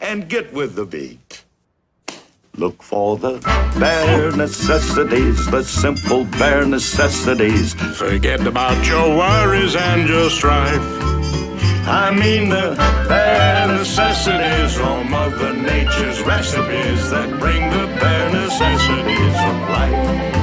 and get with the beat. Look for the bare necessities, the simple bare necessities. Forget about your worries and your strife. I mean the bare necessities from Mother Nature's recipes that bring the bare necessities of life.